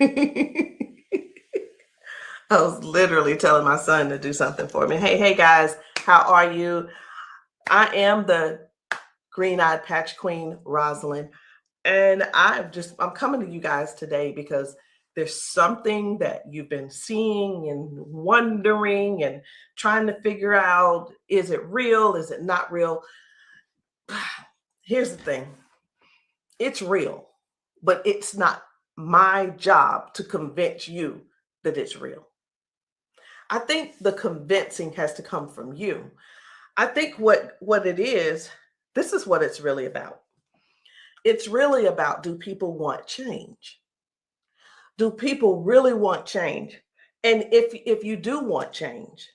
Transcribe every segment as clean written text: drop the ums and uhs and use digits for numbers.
I was literally telling my son to do something for me. Hey guys, how are you? I am the green-eyed patch queen, Rosalind, and I'm coming to you guys today because there's something that you've been seeing and wondering and trying to figure out, is it real? Is it not real? Here's the thing. It's real, but it's not my job to convince you that it's real. I think the convincing has to come from you. I think what it is, this is what it's really about. It's really about, do people want change? Do people really want change? And if you do want change,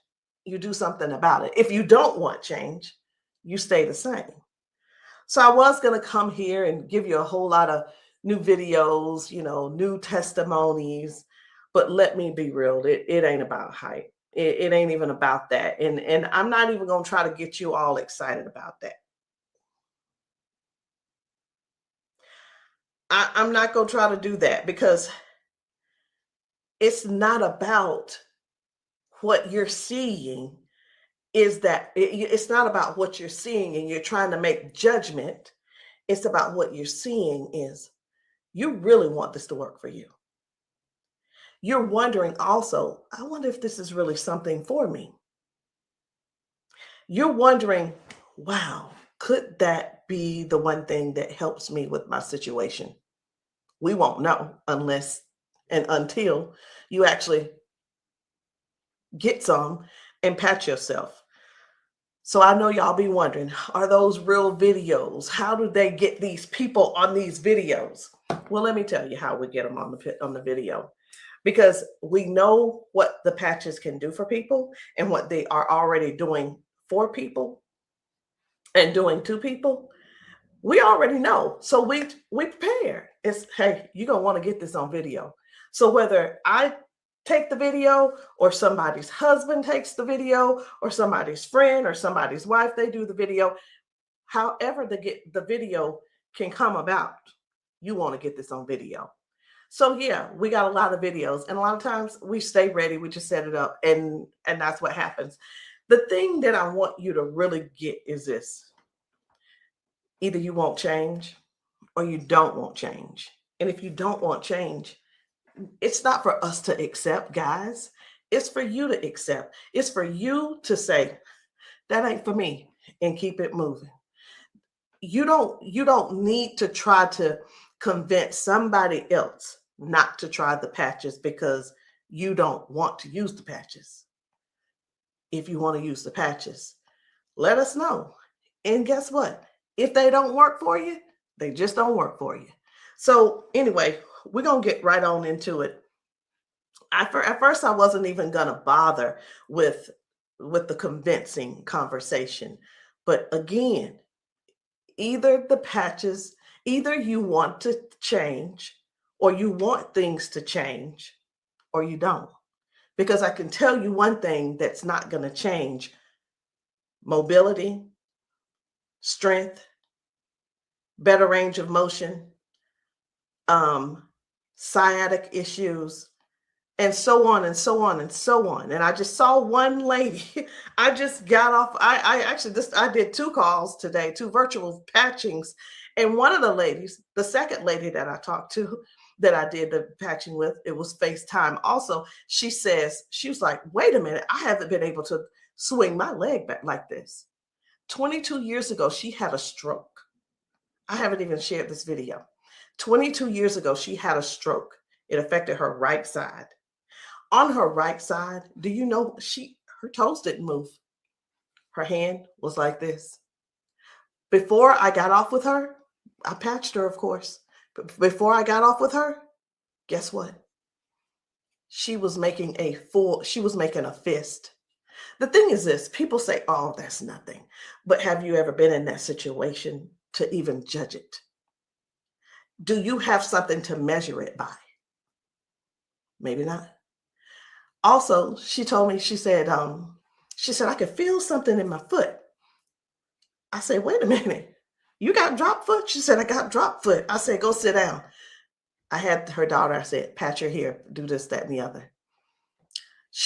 you do something about it. If you don't want change, you stay the same. So I was going to come here and give you a whole lot of new videos, new testimonies, but let me be real, it ain't about hype. It ain't even about that. And I'm not even going to try to get you all excited about that. I'm not going to try to do that because it's not about what you're seeing. It's not about what you're seeing and you're trying to make judgment. It's about what you're seeing is you really want this to work for you. You're wondering also, I wonder if this is really something for me. You're wondering, wow, could that be the one thing that helps me with my situation? We won't know unless and until you actually get some and pat yourself. So I know y'all be wondering, are those real videos? How do they get these people on these videos? Well, let me tell you how we get them on the video. Because we know what the patches can do for people and what they are already doing for people and doing to people. We already know. So we prepare. It's, hey, you're going to want to get this on video. So whether I take the video or somebody's husband takes the video or somebody's friend or somebody's wife, they do the video, however the video can come about, you want to get this on video. So yeah, we got a lot of videos, and a lot of times we stay ready. We just set it up, and that's what happens. The thing that I want you to really get is this: either you won't change, or you don't want change. And if you don't want change, it's not for us to accept, guys. It's for you to accept. It's for you to say, that ain't for me, and keep it moving. You don't need to try to convince somebody else not to try the patches because you don't want to use the patches. If you want to use the patches, let us know. And guess what? If they don't work for you, they just don't work for you. So anyway, we're going to get right on into it. At first, I wasn't even going to bother with the convincing conversation. But again, either the patches, either you want to change or you want things to change or you don't. Because I can tell you one thing that's not going to change: mobility, strength, better range of motion, sciatic issues, and so on and so on and so on. And I just saw one lady. I just got off. I did 2 calls today, 2 virtual patchings. And one of the ladies, the second lady that I talked to, that I did the patching with, it was FaceTime also. She was like, wait a minute, I haven't been able to swing my leg back like this. 22 years ago, she had a stroke. I haven't even shared this video. 22 years ago, she had a stroke. It affected her right side. On her right side, do you know her toes didn't move? Her hand was like this. Before I got off with her, I patched her, of course. But before I got off with her, guess what? She was making a fist. The thing is this: people say, oh, that's nothing. But have you ever been in that situation to even judge it? Do you have something to measure it by? Maybe not. Also, she told me, she said, I could feel something in my foot. I said, wait a minute, you got drop foot? She said, I got drop foot. I said, go sit down. I had her daughter, I said, pat your hair, do this, that, and the other.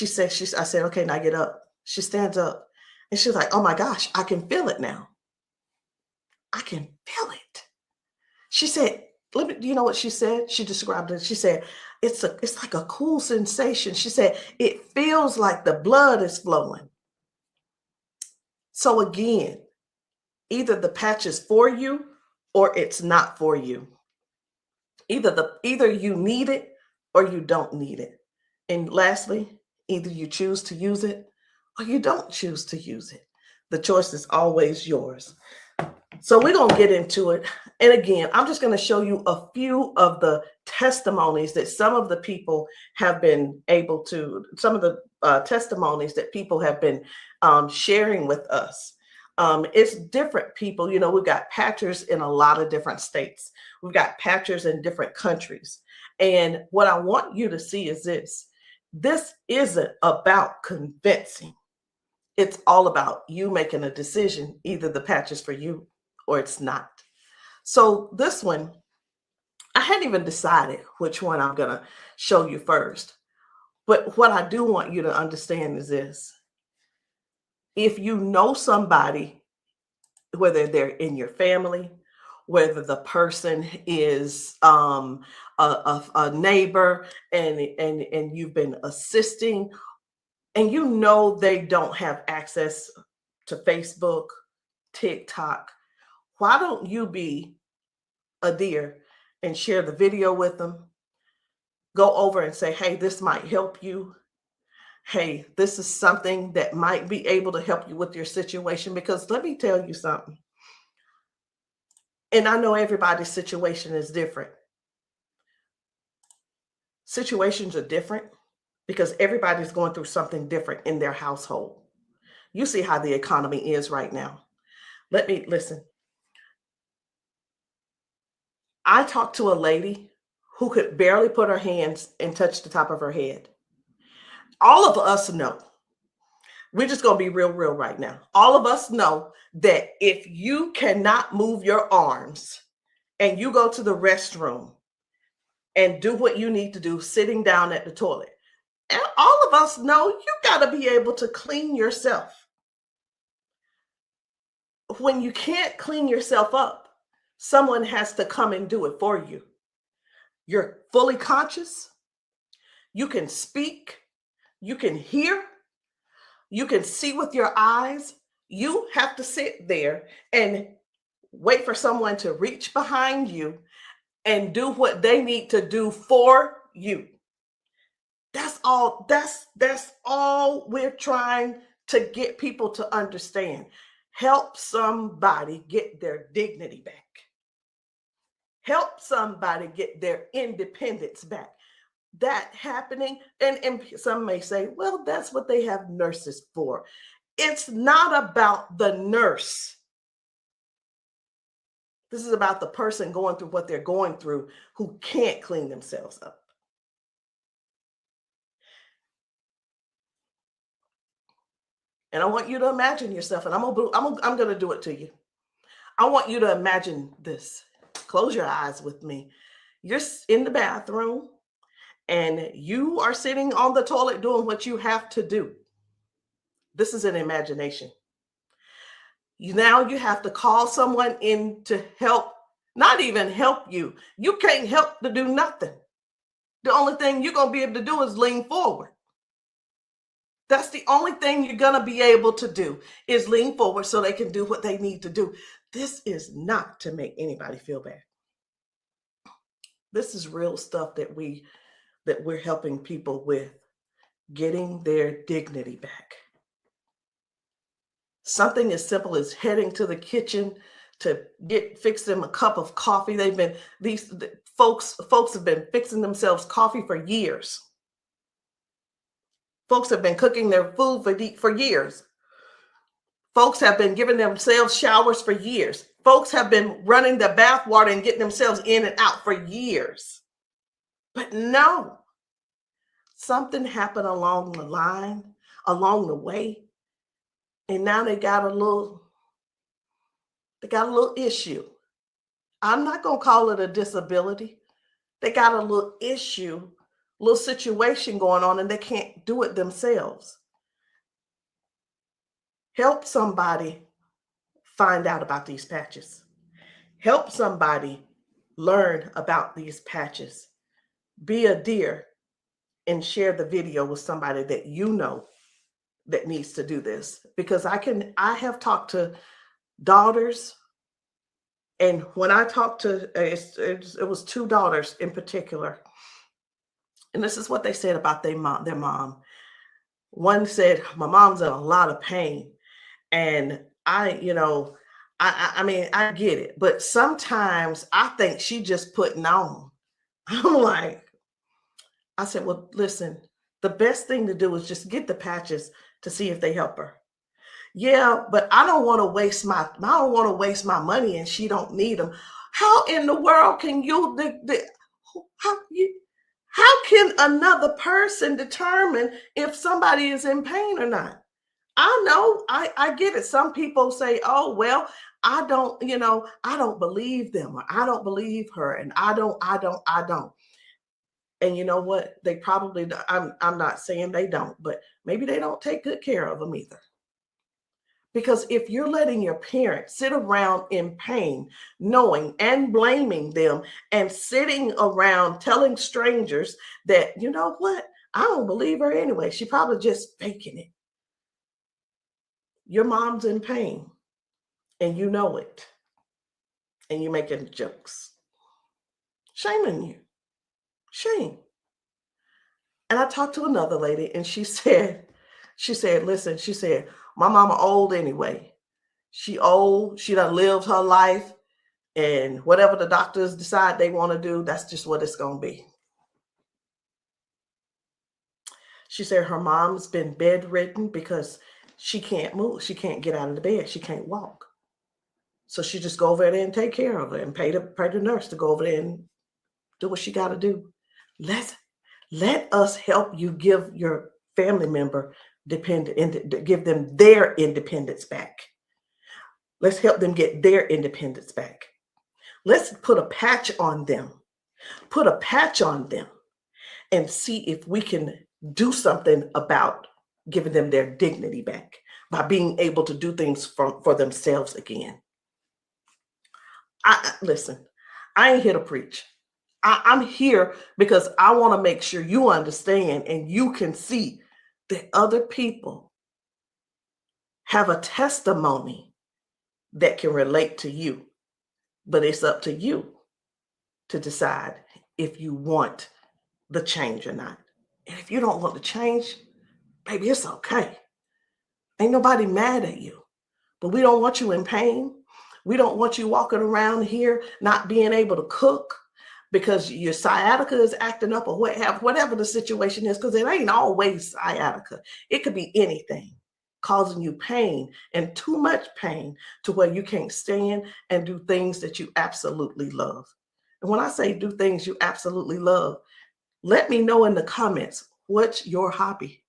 I said, okay, now get up. She stands up and she's like, oh my gosh, I can feel it now. I can feel it. She said, let me, you know what she said? She described it. She said, it's like a cool sensation. She said, it feels like the blood is flowing. So again, either the patch is for you or it's not for you. Either you need it or you don't need it. And lastly, either you choose to use it or you don't choose to use it. The choice is always yours. So we're going to get into it. And again, I'm just going to show you a few of the testimonies that some of the people have been able to, some of the testimonies that people have been sharing with us. It's different people. You know, we've got patchers in a lot of different states. We've got patchers in different countries. And what I want you to see is this. This isn't about convincing. It's all about you making a decision. Either the patch is for you or it's not. So this one, I hadn't even decided which one I'm going to show you first. But what I do want you to understand is this. If you know somebody, whether they're in your family, whether the person is a neighbor and you've been assisting, and you know they don't have access to Facebook, TikTok, why don't you be a dear and share the video with them? Go over and say, hey, this might help you. Hey, this is something that might be able to help you with your situation. Because let me tell you something. And I know everybody's situation is different. Situations are different because everybody's going through something different in their household. You see how the economy is right now. Listen. I talked to a lady who could barely put her hands and touch the top of her head. All of us know, we're just going to be real right now. All of us know that if you cannot move your arms and you go to the restroom and do what you need to do sitting down at the toilet, and all of us know you got to be able to clean yourself. When you can't clean yourself up, someone has to come and do it for you. You're fully conscious. You can speak. You can hear. You can see with your eyes. You have to sit there and wait for someone to reach behind you and do what they need to do for you. That's all. That's all we're trying to get people to understand. Help somebody get their dignity back. Help somebody get their independence back. That happening, and some may say, well, that's what they have nurses for. It's not about the nurse. This is about the person going through what they're going through who can't clean themselves up. And I want you to imagine yourself, and I'm going to do it to you. I want you to imagine this. Close your eyes with me. You're in the bathroom and you are sitting on the toilet doing what you have to do. This is an imagination. Now you have to call someone in to help, not even help you. You can't help to do nothing. The only thing you're going to be able to do is lean forward. That's the only thing you're going to be able to do is lean forward so they can do what they need to do. This is not to make anybody feel bad. This is real stuff that we're helping people with, getting their dignity back. Something as simple as heading to the kitchen to fix them a cup of coffee. These folks have been fixing themselves coffee for years. Folks have been cooking their food for years. Folks have been giving themselves showers for years. Folks have been running the bath water and getting themselves in and out for years. But no, something happened along the line, along the way, and now they got a little issue. I'm not going to call it a disability They got a little issue, little situation going on, and they can't do it themselves. Help somebody find out about these patches. Help somebody learn about these patches. Be a dear and share the video with somebody that you know that needs to do this. Because I have talked to daughters, and when I talked to, it was two daughters in particular, and this is what they said about their mom. One said, my mom's in a lot of pain. And I mean, I get it, but sometimes I think she just putting on. I'm like, I said, well, listen, the best thing to do is just get the patches to see if they help her. Yeah, but I don't want to waste my money and she don't need them. How in the world can how you how can another person determine if somebody is in pain or not? I know, I get it. Some people say, oh, well, I don't believe them, or I don't believe her, and I don't. And you know what? They probably, I'm not saying they don't, but maybe they don't take good care of them either. Because if you're letting your parents sit around in pain, knowing and blaming them, and sitting around telling strangers that, you know what, I don't believe her anyway, she probably just faking it. Your mom's in pain and you know it, and you're making jokes. Shame on you. Shame. And I talked to another lady and listen, she said, my mama old anyway. She old, she done lived her life, and whatever the doctors decide they want to do, that's just what it's going to be. She said her mom's been bedridden because she can't move. She can't get out of the bed. She can't walk. So she just go over there and take care of her and pay the nurse to go over there and do what she got to do. Let us help you give your family member give them their independence back. Let's help them get their independence back. Let's put a patch on them. Put a patch on them and see if we can do something about giving them their dignity back by being able to do things for themselves again. Listen, I ain't here to preach. I'm here because I want to make sure you understand and you can see that other people have a testimony that can relate to you. But it's up to you to decide if you want the change or not. And if you don't want the change, baby, it's okay. Ain't nobody mad at you. But we don't want you in pain. We don't want you walking around here not being able to cook because your sciatica is acting up, or whatever the situation is, because it ain't always sciatica. It could be anything causing you pain, and too much pain to where you can't stand and do things that you absolutely love. And when I say do things you absolutely love, let me know in the comments, what's your hobby?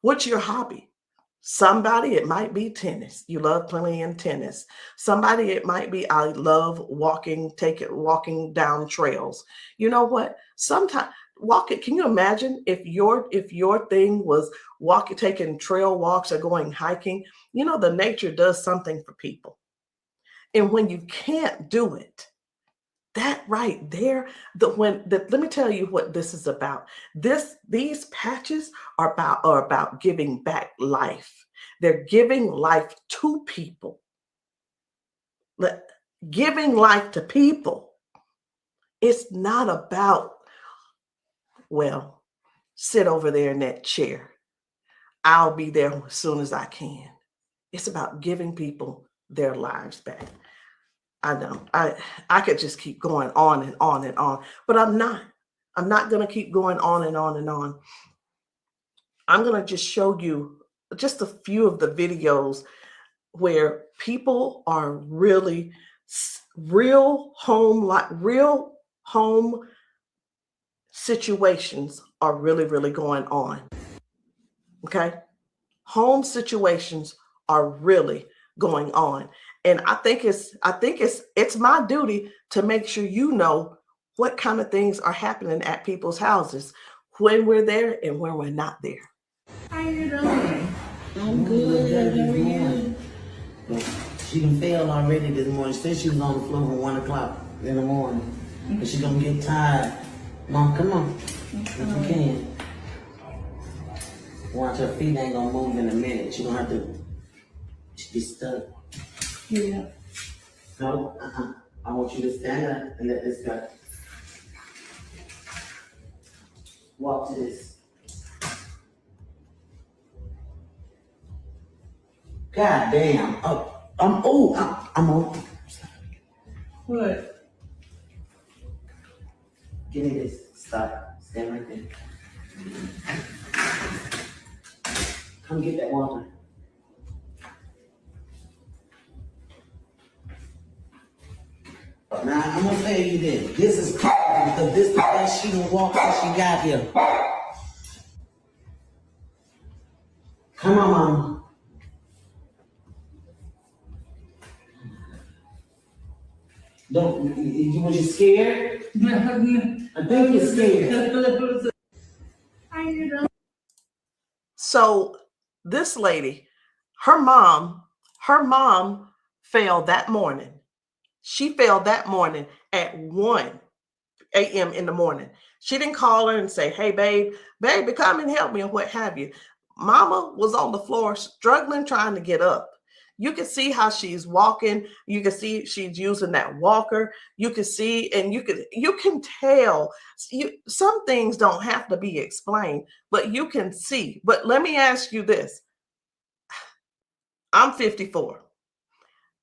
What's your hobby? Somebody, it might be tennis. You love playing tennis. Somebody, it might be, I love walking down trails. You know what? Sometimes walking, can you imagine if your thing was taking trail walks or going hiking? You know, the nature does something for people. And when you can't do it, that right there, let me tell you what this is about. These patches are about giving back life. They're giving life to people. Giving life to people. It's not about, well, sit over there in that chair. I'll be there as soon as I can. It's about giving people their lives back. I know I could just keep going on and on and on, but I'm not going to keep going on and on and on. I'm going to just show you just a few of the videos where people are really real home situations are really going on. Okay? Home situations are really going on. And I think it's my duty to make sure you know what kind of things are happening at people's houses when we're there and when we're not there. How you doing? I'm good. How are you? She done failed already this morning. She said she was on the floor from 1 o'clock in the morning. But she gonna get tired. Mom, come on. If you can. Watch, her feet ain't gonna move in a minute. She gonna have to be stuck. Yeah. No, I want you to stand up and let this go. Walk to this. God damn. I'm on. What? Give me this. Stop. Stand right there. Come get that water. Now, I'm gonna tell you this. This is crap because this is the best she done walked since she got here. Come on, Mama. Don't, was you scared? I think you're scared. How you doing? So this lady, her mom fell that morning. She fell that morning at 1 a.m. in the morning. She didn't call her and say, hey, baby, come and help me, or what have you. Mama was on the floor struggling, trying to get up. You can see how she's walking. You can see she's using that walker. You can see, and you can tell. Some things don't have to be explained, but you can see. But let me ask you this. I'm 54.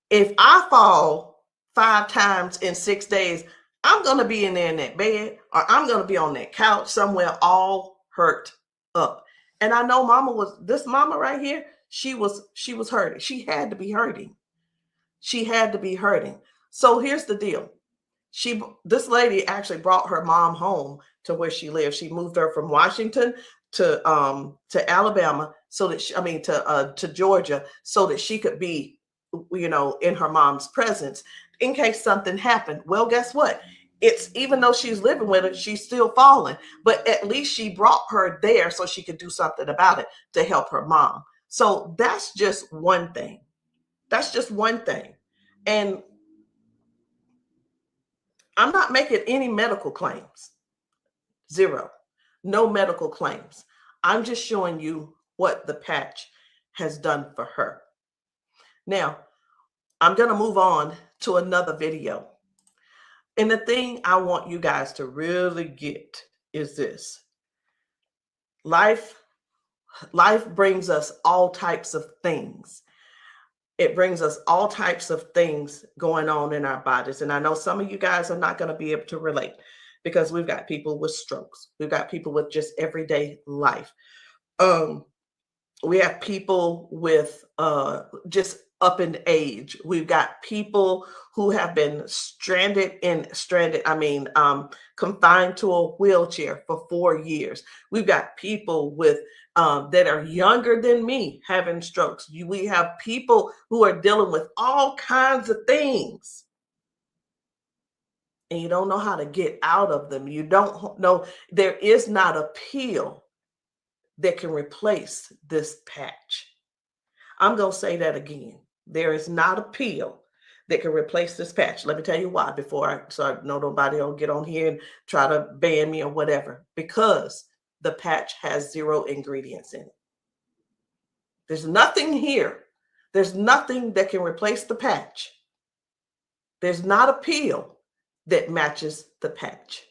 If I fall 5 times in 6 days, I'm going to be in there in that bed, or I'm going to be on that couch somewhere all hurt up. And I know this mama right here, she was hurting. She had to be hurting. She had to be hurting. So here's the deal. This lady actually brought her mom home to where she lives. She moved her from Washington to Alabama to Georgia, so that she could be, in her mom's presence in case something happened. Well, guess what? It's, even though she's living with her, she's still falling, but at least she brought her there so she could do something about it to help her mom. So that's just one thing. That's just one thing. And I'm not making any medical claims. Zero. No medical claims. I'm just showing you what the patch has done for her. Now, I'm going to move on to another video. And the thing I want you guys to really get is this. Life brings us all types of things. It brings us all types of things going on in our bodies. And I know some of you guys are not going to be able to relate, because we've got people with strokes. We've got people with just everyday life. We have people with just up in age. We've got people who have been confined to a wheelchair for 4 years. We've got people with that are younger than me having strokes. We have people who are dealing with all kinds of things, and you don't know how to get out of them. You don't know. There is not a pill that can replace this patch. I'm going to say that again. There is not a pill that can replace this patch. Let me tell you why, so I know nobody will get on here and try to ban me or whatever. Because the patch has 0 ingredients in it. There's nothing here. There's nothing that can replace the patch. There's not a pill that matches the patch.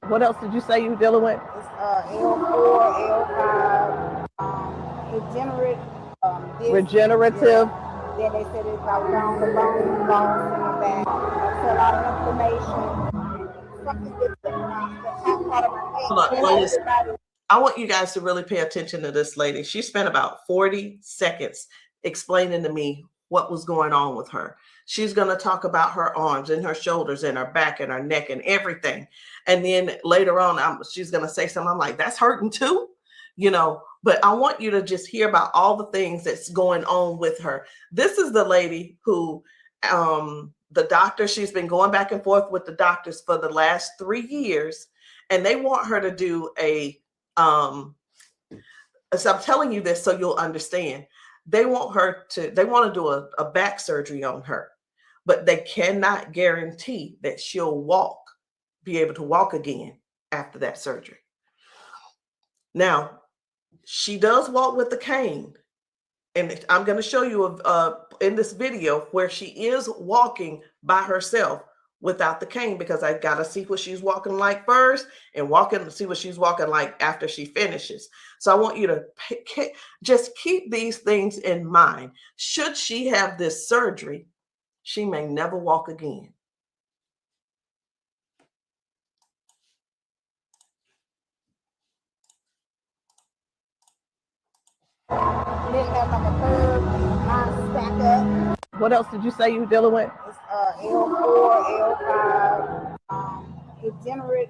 What else did you say you were dealing with? It's L4, L5, Regenerative. Yeah. Then they said it's about down the bone, bones in the back. That's a lot of inflammation. Something that's part of my head. I want you guys to really pay attention to this lady. She spent about 40 seconds explaining to me what was going on with her. She's going to talk about her arms and her shoulders and her back and her neck and everything. And then later on, she's going to say something. I'm like, that's hurting too, but I want you to just hear about all the things that's going on with her. This is the lady who the doctor, she's been going back and forth with the doctors for the last 3 years, and they want her to do a so I'm telling you this so you'll understand. They want to do a back surgery on her, but they cannot guarantee that she'll be able to walk again after that surgery. Now, she does walk with the cane, and I'm going to show you in this video where she is walking by herself without the cane, because I got to see what she's walking like first and see what she's walking like after she finishes. So I want you to just keep these things in mind. Should she have this surgery, she may never walk again. Didn't have like a curve, mine stack up. What else did you say you were dealing with? It's L4, L5, regenerative.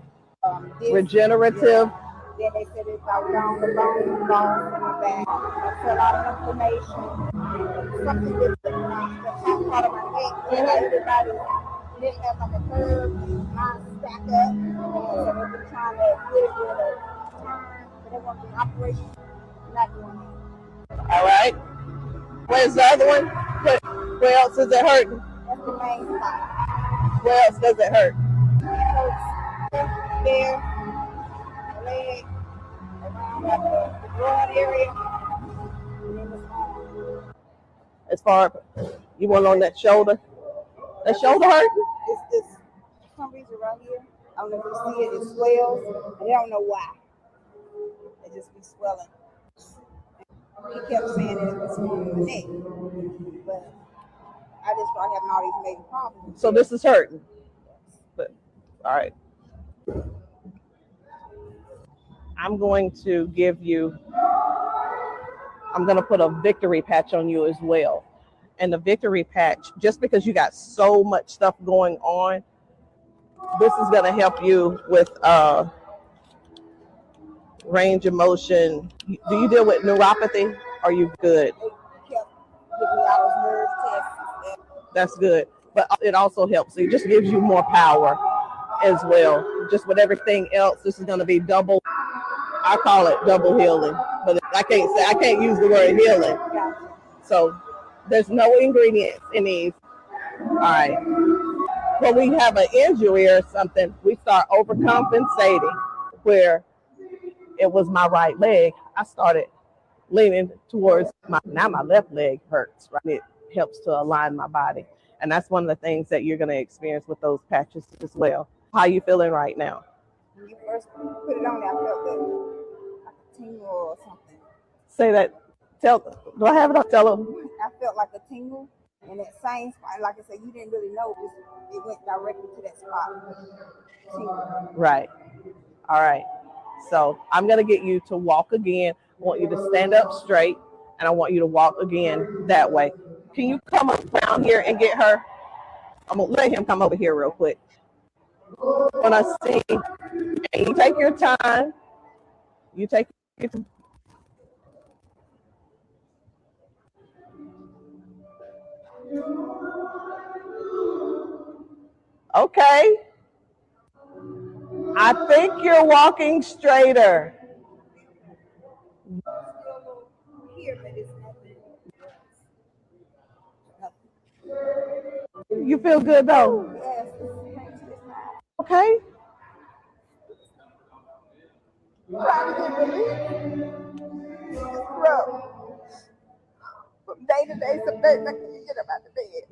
Yeah. Then they said it's like down the bone coming back. That's a lot of inflammation. Something with the top part of my neck. Everybody didn't have like a curve, mine stack up. So they've been trying to get it with a turn, but they want the operation. Not doing it. All right. Where's the other one? Where else is it hurting? That's the main spot. Where else does it hurt? It hurts there, leg, around like the broad area, and then it's on. As far you want on that shoulder? That shoulder hurt? It's this, for some reason right here, I don't know if you see it, it swells, and I don't know why. It just be swelling. He kept saying that it was on the neck, but I just started having all these major problems. So this is hurting. But, all right. I'm going to put a victory patch on you as well. And the victory patch, just because you got so much stuff going on, this is going to help you with range of motion. Do you deal with neuropathy? Are you good? They kept giving me all those nerve tests. That's good. But it also helps. It just gives you more power as well. Just with everything else, this is going to be double. I call it double healing, but I can't use the word healing. So there's no ingredients in these. All right. When we have an injury or something, we start overcompensating. Where it was my right leg, I started leaning towards now my left leg hurts, right? It helps to align my body. And that's one of the things that you're going to experience with those patches as well. How are you feeling right now? When you first put it on, I felt like a tingle or something. Say that. Do I have it up? Tell them. I felt like a tingle in that same spot. Like I said, you didn't really know. It went directly to that spot. Tingle. Right. All right. So I'm going to get you to walk again. I want you to stand up straight, and I want you to walk again that way. Can you come up down here and get her? I'm going to let him come over here real quick. When I sing, and you take your time. You take your time. Okay. I think you're walking straighter. You feel good though? Okay. From day to day, some days I can't get up out of bed.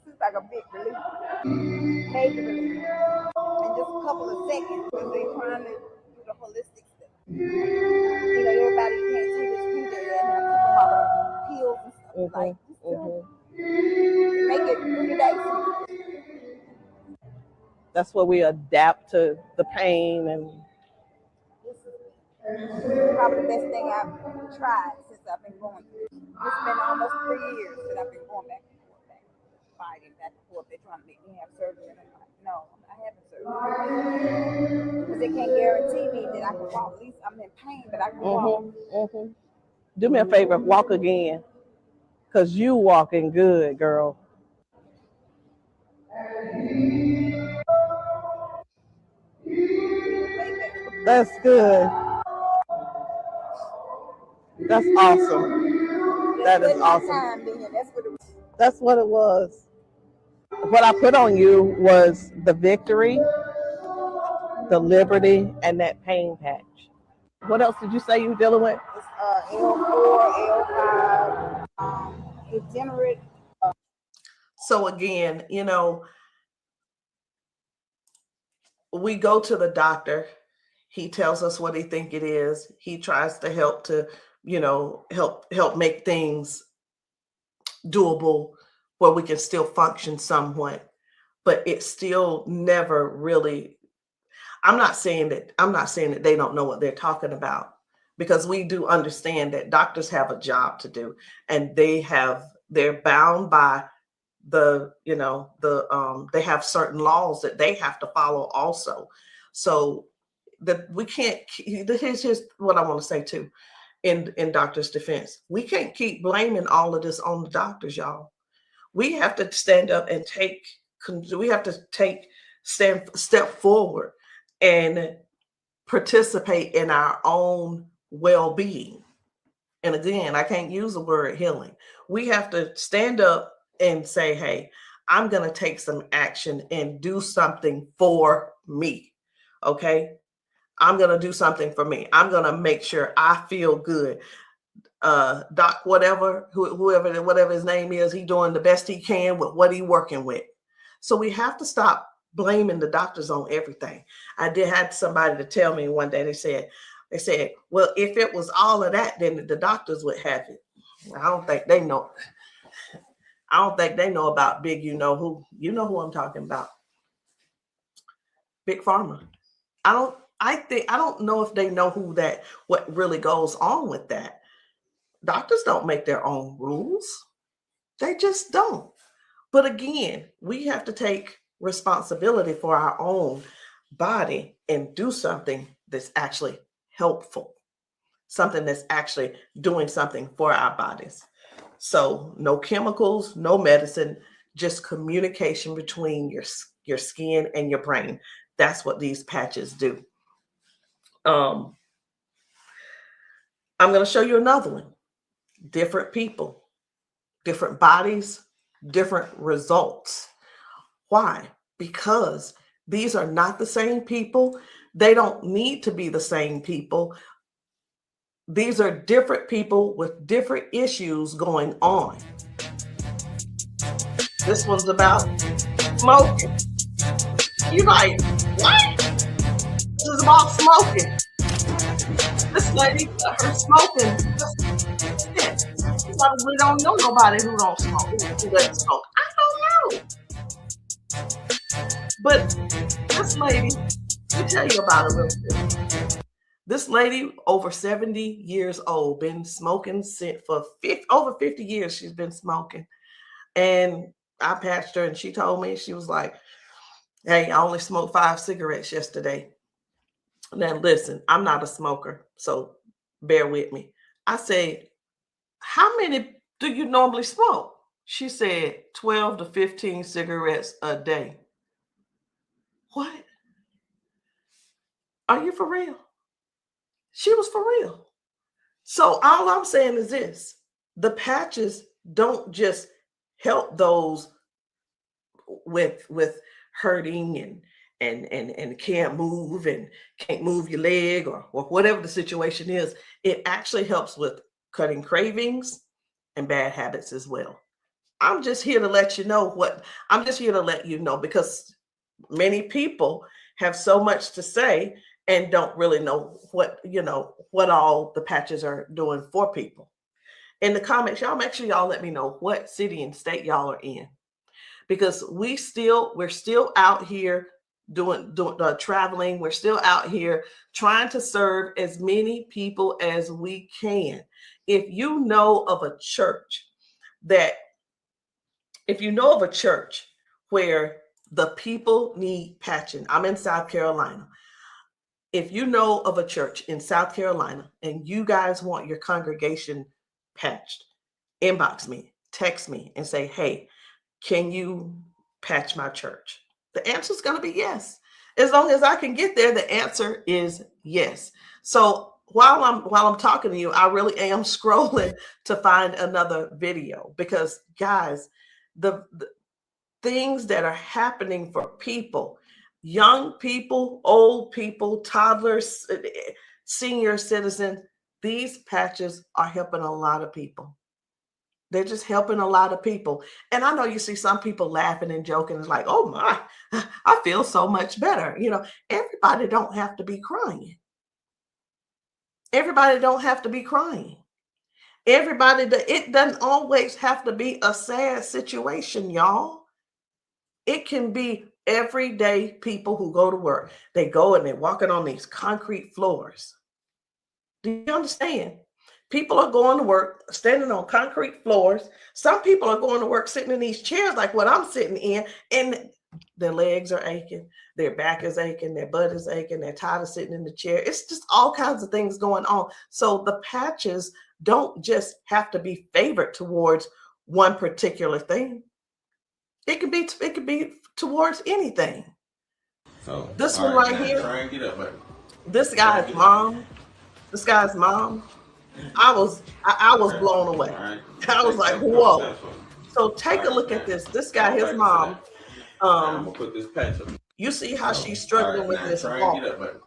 It's like a big relief, major relief, in just a couple of seconds because they're trying to do the holistic stuff. You know, everybody can't see this future and have to all the pills and stuff like make it 3 days. That's where we adapt to the pain and. This is probably the best thing I've tried since I've been going through. It's been almost 3 years that I've been going back and forth, fighting back and forth. They're trying to make me have surgery, and I'm like, no, I haven't surgery because they can't guarantee me that I can walk. At least I'm in pain, but I can walk. Do me a favor, walk again, because you walking good, girl. That's good. That's awesome. That is awesome. That's what it was. What I put on you was the victory, the liberty, and that pain patch. What else did you say you were dealing with? It's L4, L5, degenerate. So again, we go to the doctor. He tells us what he think it is. He tries to help help make things doable where we can still function somewhat, but it still never really. I'm not saying that they don't know what they're talking about, because we do understand that doctors have a job to do, and they're bound by they have certain laws that they have to follow also. So that we can't. Here's what I want to say too. In doctors' defense, we can't keep blaming all of this on the doctors, y'all. We have to stand up and step forward and participate in our own well-being. And again, I can't use the word healing. We have to stand up and say, hey, I'm going to take some action and do something for me. Okay. I'm going to do something for me. I'm going to make sure I feel good. Doc, whatever his name is, he doing the best he can with what he working with. So we have to stop blaming the doctors on everything. I had somebody to tell me one day, they said, well, if it was all of that, then the doctors would have it. I don't think they know. I don't think they know about big, you know who I'm talking about. Big Pharma. I don't know if they know what really goes on with that. Doctors don't make their own rules. They just don't. But again, we have to take responsibility for our own body and do something that's actually helpful, something that's actually doing something for our bodies. So no chemicals, no medicine, just communication between your skin and your brain. That's what these patches do. I'm going to show you another one. Different people, different bodies, different results. Why? Because these are not the same people. They don't need to be the same people. These are different people with different issues going on. This one's about smoking. You're like, what? This is about smoking. This lady, her smoking. You probably don't know nobody who don't smoke, who doesn't smoke. I don't know. But this lady, let me tell you about her real quick. This lady, over 70 years old, been smoking for over 50 years. She's been smoking. And I patched her, and she told me, she was like, hey, I only smoked 5 cigarettes yesterday. Now, listen, I'm not a smoker, so bear with me. I said, how many do you normally smoke? She said 12 to 15 cigarettes a day. What? Are you for real? She was for real. So all I'm saying is this: the patches don't just help those with hurting and can't move and can't move your leg or whatever the situation is. It actually helps with cutting cravings and bad habits as well. I'm just here to let you know because many people have so much to say and don't really know what all the patches are doing for people. In the comments, y'all make sure y'all let me know what city and state y'all are in, because we're still out here doing traveling. We're still out here trying to serve as many people as we can. If you know of a church where the people need patching, I'm in South Carolina. if you know of a church in South Carolina and you guys want your congregation patched, inbox me, text me, and say, hey, can you patch my church? The answer is going to be yes. As long as I can get there, the answer is yes. So while I'm talking to you, I really am scrolling to find another video, because guys, the things that are happening for people, young people, old people, toddlers, senior citizens, these patches are helping a lot of people. They're just helping a lot of people. And I know you see some people laughing and joking. It's like, oh my, I feel so much better. You know, everybody don't have to be crying. Everybody don't have to be crying. It doesn't always have to be a sad situation, y'all. It can be everyday people who go to work. They go and they're walking on these concrete floors. Do you understand? People are going to work standing on concrete floors. Some people are going to work sitting in these chairs like what I'm sitting in, and their legs are aching, their back is aching, their butt is aching, they're tired of sitting in the chair. It's just all kinds of things going on. So the patches don't just have to be favored towards one particular thing. It could be towards anything. So this one right here, try and get up, baby. This guy's mom, I was blown away. Right. I was like, whoa. So take a look at this. This guy, his mom, I'm gonna put this patch up. you see how she's struggling with this try walk. and get up, baby.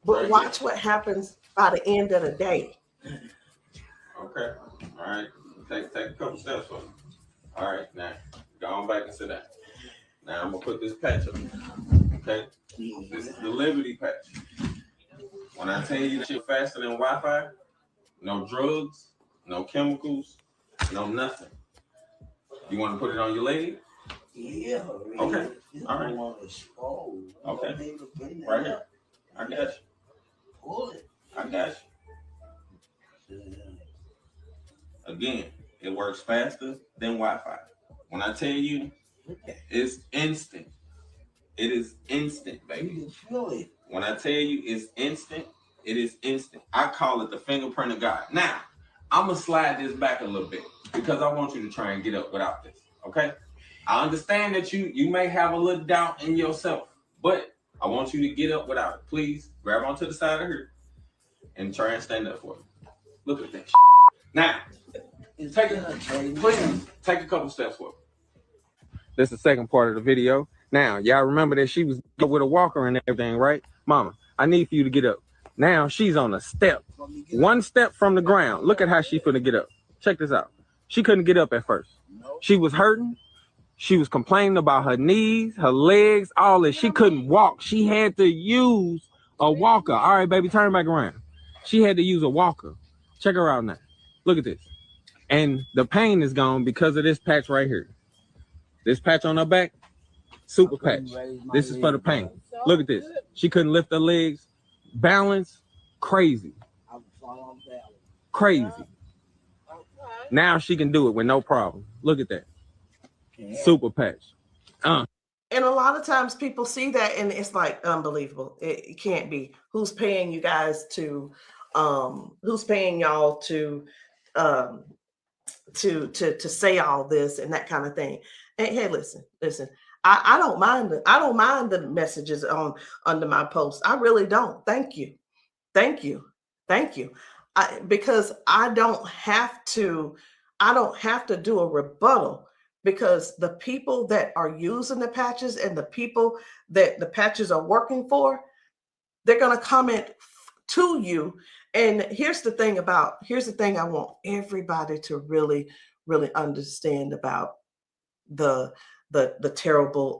But watch what happens by the end of the day. Okay. All right. Take a couple steps for me. All right. Now go on back and sit down. Now I'm gonna put this patch up. Okay. This is the Liberty patch. When I tell you that you're faster than Wi-Fi, no drugs, no chemicals, no nothing. You want to put it on your leg? Yeah. Okay. All right. Okay. Right here. I got you. Pull it. I got you. Again, it works faster than Wi-Fi. When I tell you, it's instant. It is instant, baby. You can feel it. When I tell you it's instant, it is instant. I call it the fingerprint of God. Now, I'm going to slide this back a little bit because I want you to try and get up without this, okay? I understand that you may have a little doubt in yourself, but I want you to get up without it. Please grab onto the side of her and try and stand up for me. Look at that shit. Now, take a couple steps forward. This is the second part of the video. Now, y'all remember that she was with a walker and everything, right? Mama, I need for you to get up. Now she's on a step. One step from the ground. Look at how she's gonna get up. Check this out. She couldn't get up at first. She was hurting. She was complaining about her knees, her legs, all this. She couldn't walk. She had to use a walker. All right, baby, turn back around. She had to use a walker. Check her out now. Look at this. And the pain is gone because of this patch right here. This patch on her back, super patch. This is for the pain. Look at this. She couldn't lift her legs. Balance, crazy. Crazy. Now she can do it with no problem. Look at that. Super patch. And a lot of times people see that and it's like unbelievable. It can't be. Who's paying you guys to who's paying y'all to say all this and that kind of thing. And hey, listen. I don't mind the messages under my post. I really don't. Thank you. Because I don't have to do a rebuttal, because the people that are using the patches and the people that the patches are working for, they're going to comment to you. And here's the thing I want everybody to really, really understand about the terrible,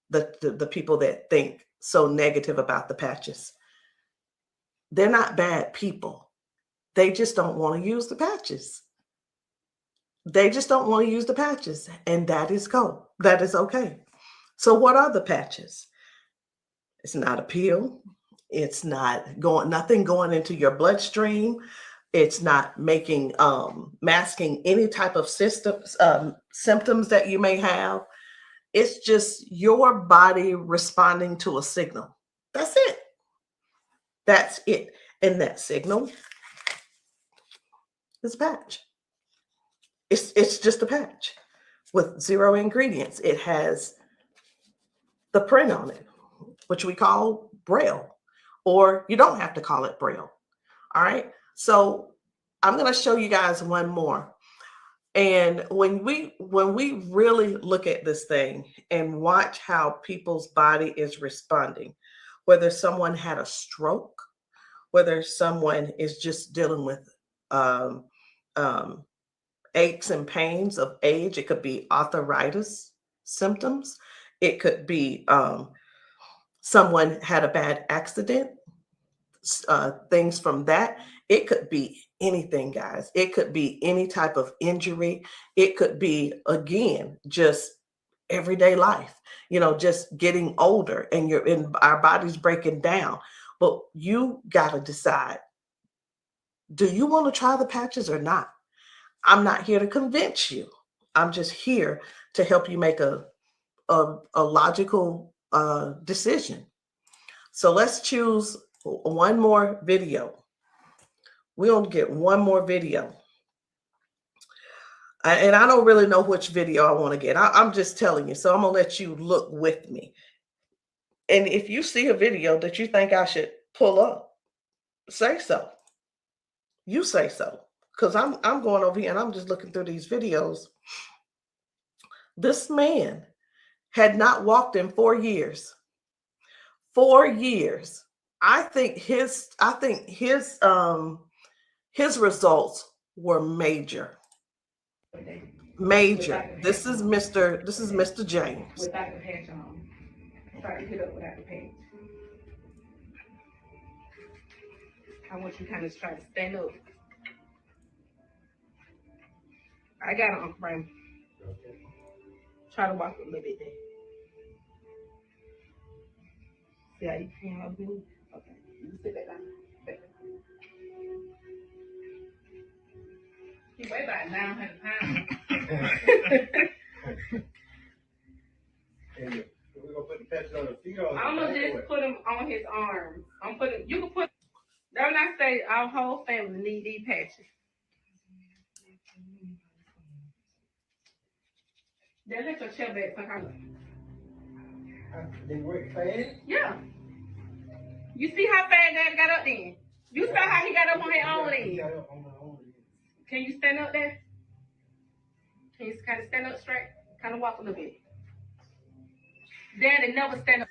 the people that think so negative about the patches. They're not bad people. They just don't want to use the patches. And that is cool. That is okay. So what are the patches? It's not a pill. It's not nothing going into your bloodstream. It's not masking any type of symptoms that you may have. It's just your body responding to a signal. That's it. That's it. And that signal is a patch. It's just a patch with 0 ingredients. It has the print on it, which we call Braille, or you don't have to call it Braille. All right. So I'm going to show you guys one more. And when we really look at this thing and watch how people's body is responding, whether someone had a stroke, whether someone is just dealing with aches and pains of age, it could be arthritis symptoms, it could be someone had a bad accident, things from that. It could be anything, guys. It could be any type of injury. It could be, again, just everyday life, just getting older and our body's breaking down. But you got to decide, do you want to try the patches or not? I'm not here to convince you. I'm just here to help you make a logical decision. So let's choose one more video. We're going to get one more video. And I don't really know which video I want to get. I'm just telling you. So I'm going to let you look with me. And if you see a video that you think I should pull up, say so. You say so. Because I'm going over here and I'm just looking through these videos. This man had not walked in 4 years. 4 years. I think his results were major. Major. This is Mr. James. Without the patch on. Try to get up without the patch. I want you to kind of try to stand up. I got an Uncle Brian. Try to walk a little bit there. See how you can up here? Okay. You sit back down. He weigh about 900 pounds. Hey, we're gonna put the patch on the feet or I'm gonna just put him on his arms. You can put, don't I say our whole family need these patches. Then let your chair back somehow. They work fast? Yeah. You see how fast Dad got up then? You saw how he got up on his own leg. Can you stand up there? Can you kind of stand up straight? Kind of walk a little bit. Daddy never stand up.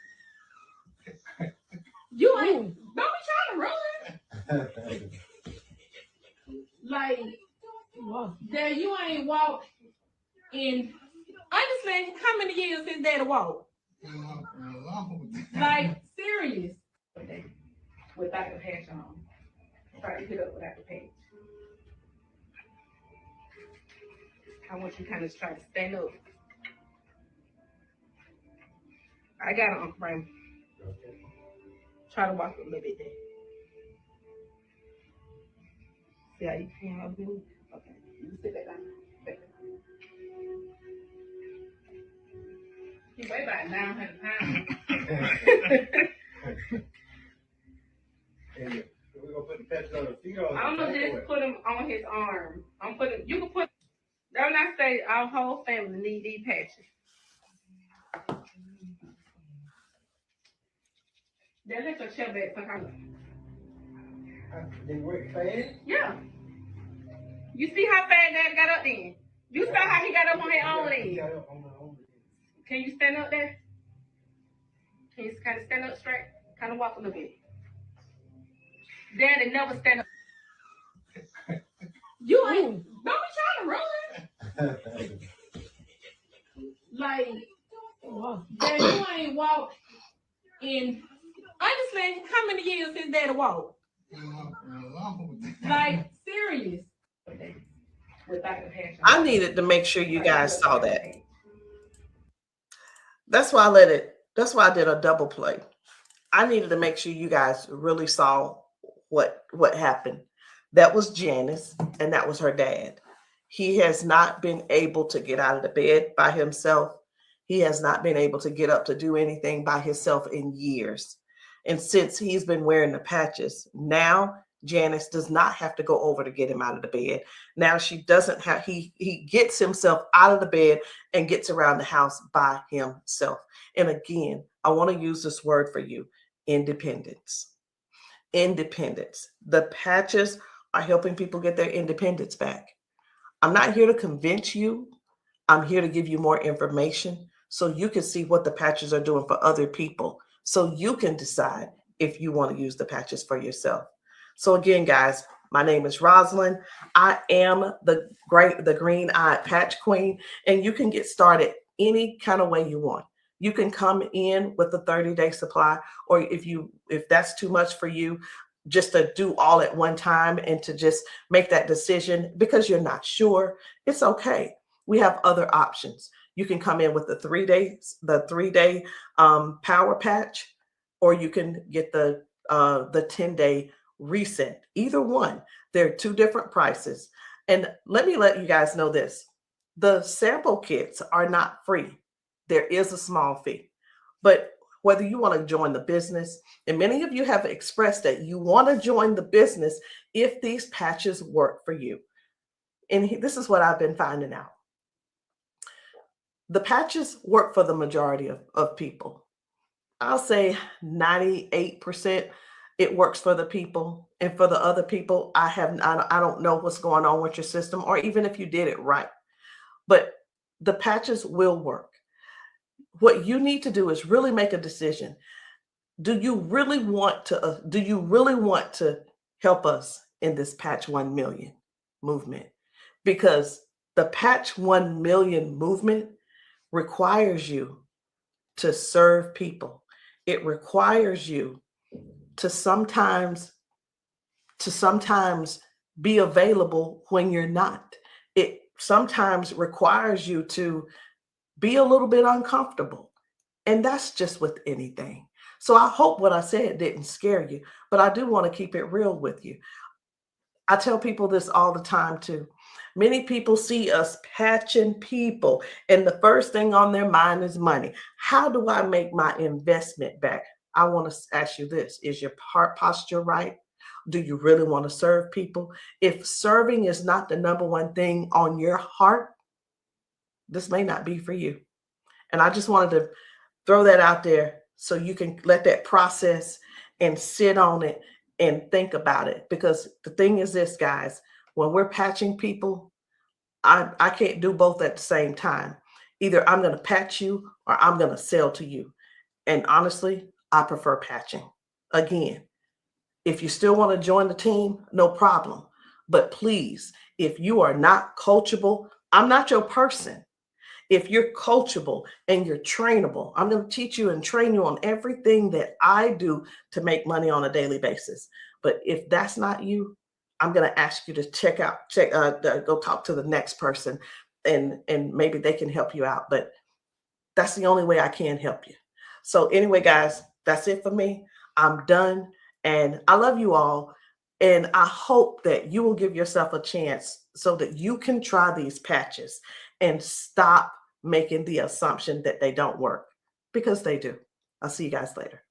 You ain't, don't be trying to run. Like, Dad, you ain't walked in, honestly, how many years since Daddy walked? Like, serious. Without the patch on. Try to get up without the patch. I want you to kind of try to stand up. I got an Uncle Brian. Try to walk a little bit there. See how you can up here? Okay. You sit back down. He weigh about 900 pounds. Hey, we're gonna put the patch on the feet or I'm gonna just put him on his arms. You can put, don't I say our whole family need these patches. Then let your chair back somehow. They work fast? Yeah. You see how fast Daddy got up then? You saw how he got up on his own leg. Can you stand up there? Can you kind of stand up straight? Kind of walk a little bit. Daddy never stand up. You ain't, don't be trying to run. Like, Daddy, you ain't walked in, honestly, how many years since Daddy walked? Like, serious. Without the patch on. I needed to make sure you guys saw that. That's why I did a double play. I needed to make sure you guys really saw what happened. That was Janice, and that was her dad. He has not been able to get out of the bed by himself. He has not been able to get up to do anything by himself in years. And since he's been wearing the patches, now Janice does not have to go over to get him out of the bed. Now she doesn't have, he gets himself out of the bed and gets around the house by himself. And again, I want to use this word for you, independence. Independence. The patches are helping people get their independence back. I'm not here to convince you. I'm here to give you more information so you can see what the patches are doing for other people, so you can decide if you want to use the patches for yourself. So again, guys, my name is Rosalind. I am the green-eyed patch queen, and you can get started any kind of way you want. You can come in with a 30-day supply, or if that's too much for you, just to do all at one time and to just make that decision because you're not sure, it's okay. We have other options. You can come in with the 3-day power patch, or you can get the 10-day reset. Either one. There are 2 different prices. And let me let you guys know this. The sample kits are not free. There is a small fee. But whether you want to join the business, and many of you have expressed that you want to join the business if these patches work for you. And this is what I've been finding out. The patches work for the majority of people. I'll say 98% it works for the people. And for the other people, I don't know what's going on with your system, or even if you did it right. But the patches will work. What you need to do is really make a decision. Do you really want to help us in this Patch 1 Million movement? Because the Patch 1 Million movement requires you to serve people. It requires you to sometimes be available when you're not. It sometimes requires you to be a little bit uncomfortable. And that's just with anything. So I hope what I said didn't scare you, but I do want to keep it real with you. I tell people this all the time too. Many people see us patching people, and the first thing on their mind is money. How do I make my investment back? I want to ask you this. Is your heart posture right? Do you really want to serve people? If serving is not the number one thing on your heart, this may not be for you. And I just wanted to throw that out there so you can let that process and sit on it and think about it. Because the thing is this, guys, when we're patching people, I can't do both at the same time. Either I'm going to patch you or I'm going to sell to you. And honestly, I prefer patching. Again, if you still want to join the team, no problem. But please, if you are not coachable, I'm not your person. If you're coachable and you're trainable, I'm going to teach you and train you on everything that I do to make money on a daily basis. But if that's not you, I'm going to ask you to go talk to the next person, and maybe they can help you out. But that's the only way I can help you. So anyway, guys, that's it for me. I'm done. And I love you all. And I hope that you will give yourself a chance so that you can try these patches and stop making the assumption that they don't work, because they do. I'll see you guys later.